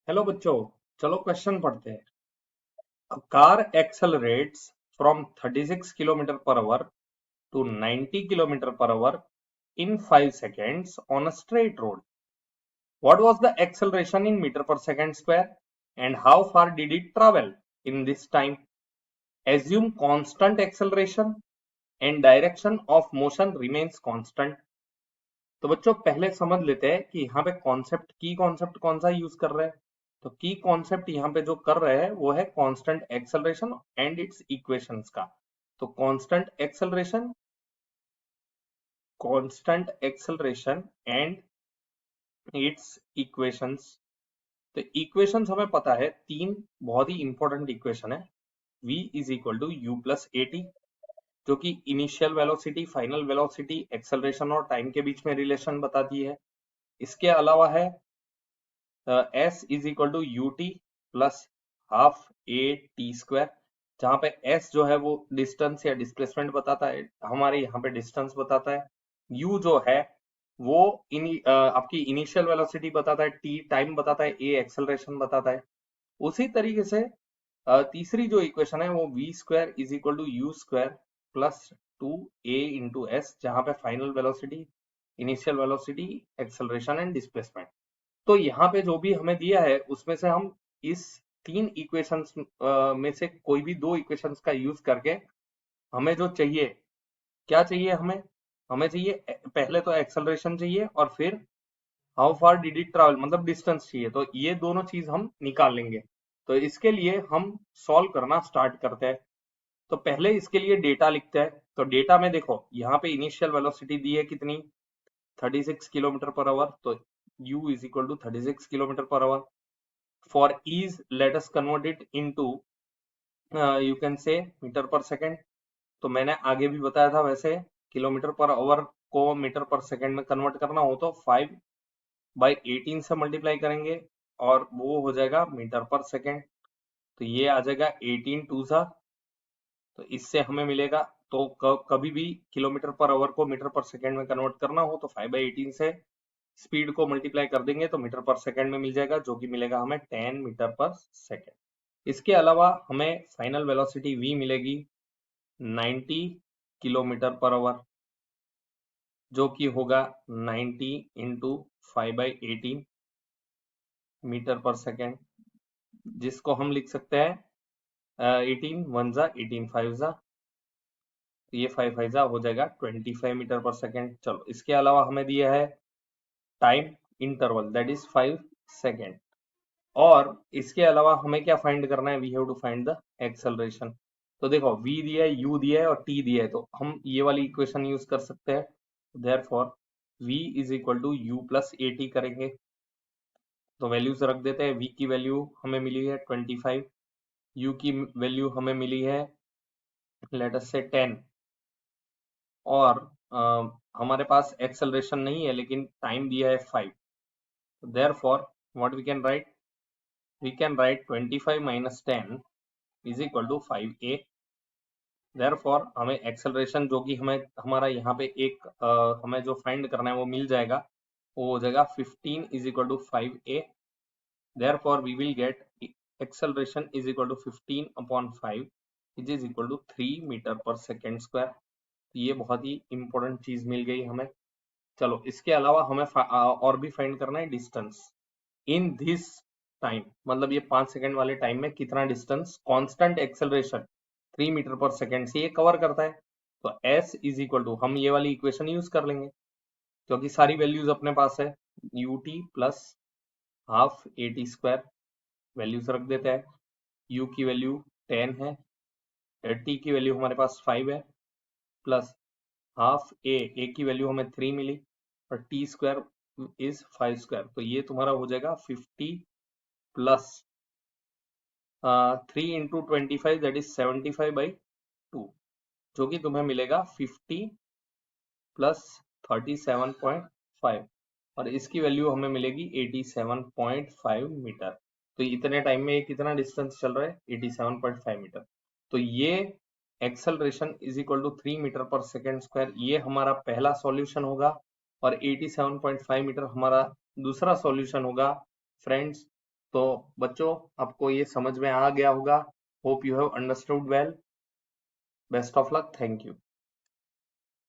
Hello बच्चों, चलो question पढ़ते हैं। A car accelerates from 36 km per hour to 90 km per hour in 5 seconds on a straight road. What was the acceleration in meter per second square and how far did it travel in this time? Assume constant acceleration and direction of motion remains constant. तो बच्चों पहले समझ लेते हैं कि यहाँ पे concept कौन सा यूज कर रहे हैं। तो की कॉन्सेप्ट यहाँ पे जो कर रहे हैं वो है constant acceleration and its equations का। तो constant acceleration and its equations. तो इक्वेशंस हमें पता है तीन बहुत ही इंपॉर्टेंट इक्वेशन है। v is equal to U plus A T, जो कि initial velocity, final velocity, acceleration और टाइम के बीच में रिलेशन बताती है। इसके अलावा है s is equal to U T plus half A T square, जहां पे s जो है वो डिस्टेंस या डिस्प्लेसमेंट बताता है, हमारे यहाँ पे डिस्टेंस बताता है। u जो है वो आपकी इनिशियल वेलोसिटी बताता है, t टाइम बताता है, a एक्सेलरेशन बताता है। उसी तरीके से तीसरी जो इक्वेशन है वो v square is equal to U square plus 2a into S, जहां पे final velocity, initial velocity, acceleration and displacement. तो यहाँ पे जो भी हमें दिया है उसमें से हम इस तीन इक्वेशंस में से कोई भी दो इक्वेशंस का यूज करके हमें जो चाहिए, क्या चाहिए हमें हमें चाहिए पहले तो एक्सेलरेशन चाहिए और फिर how far did it travel, मतलब डिस्टेंस चाहिए। तो ये दोनों चीज हम निकाल लेंगे। तो इसके लिए हम सॉल्व करना स्टार्ट करते हैं। तो पहले इसके लिए डेटा लिखते हैं। तो डेटा में देखो यहाँ पे इनिशियल वेलोसिटी दी है कितनी, 36 किलोमीटर पर आवर। तो u is equal to 36 kilometer per hour. For ease, let us convert it into you can say metre पर सेकेंड। तो मैंने आगे भी बताया था, वैसे किलोमीटर पर आवर को मीटर पर सेकेंड में कन्वर्ट करना हो तो 5/18 से मल्टीप्लाई करेंगे और वो हो जाएगा मीटर पर सेकेंड। तो ये आ जाएगा 18 टू सा, तो इससे हमें मिलेगा। तो कभी भी किलोमीटर पर आवर को मीटर पर सेकेंड में कन्वर्ट करना हो तो 5/18 से स्पीड को मल्टीप्लाई कर देंगे तो मीटर पर सेकेंड में मिल जाएगा, जो कि मिलेगा हमें 10 मीटर पर सेकेंड। इसके अलावा हमें फाइनल वेलोसिटी v मिलेगी 90 किलोमीटर पर आवर, जो कि होगा 90 इंटू 5/18 मीटर पर सेकेंड, जिसको हम लिख सकते हैं 18 वन जा 18 फाइव जा, तो ये 5 5 जा हो जाएगा 25 मीटर पर सेकेंड। चलो इसके अलावा हमें दिया है time interval, that is 5 second. और इसके अलावा हमें क्या फाइंड करना है, we have to find the acceleration. तो देखो v दिया है, u दिया है और t दिया है, तो हम ये वाली इक्वेशन यूज कर सकते हैं। Therefore v is equal to u plus A T करेंगे। तो वैल्यूज रख देते हैं। v की वैल्यू हमें मिली है 25, u की वैल्यू हमें मिली है लेट अस से 10, और हमारे पास एक्सेलरेशन नहीं है लेकिन टाइम दिया है 5। Therefore what we can write, we can write 25 minus 10 is equal to 5a। Therefore हमें एक्सेलरेशन जो कि हमें हमारा यहाँ पे एक हमें जो फाइंड करना है वो मिल जाएगा, वो हो जाएगा 15 is equal to 5a। Therefore we will get acceleration is equal to 15 upon 5 which is equal to 3 metre पर सेकेंड स्क्वायर। ये बहुत ही इंपॉर्टेंट चीज मिल गई हमें। चलो इसके अलावा हमें और भी फाइंड करना है डिस्टेंस इन दिस टाइम, मतलब ये 5 सेकंड वाले टाइम में कितना डिस्टेंस कांस्टेंट एक्सेलरेशन 3 मीटर पर सेकंड से ये कवर करता है। तो s इज इक्वल टू, हम ये वाली इक्वेशन यूज कर लेंगे क्योंकि सारी वैल्यूज अपने पास है, ut plus half A T square, values रख देते हैं। u की वैल्यू 10 है, t की वैल्यू हमारे पास 5 है, प्लस हाफ ए की वैल्यू हमें 3 मिली और टी स्क्वायर इज 5 स्क्वायर। तो ये तुम्हारा हो जाएगा 50 प्लस 3 इंटू 25 दैट इज 75/2, जो कि तुम्हें मिलेगा 50 प्लस 37.5, और इसकी वैल्यू हमें मिलेगी 87.5 मीटर। तो इतने टाइम में ये कितना डिस्टेंस चल रहा है, 87.5 मीटर। तो ये acceleration is equal to 3 metre पर सेकेंड स्क्वायर, ये हमारा पहला सॉल्यूशन होगा, और 87.5 मीटर हमारा दूसरा सॉल्यूशन होगा। फ्रेंड्स तो बच्चों आपको ये समझ में आ गया होगा। Hope you have understood well. Best of luck. Thank you.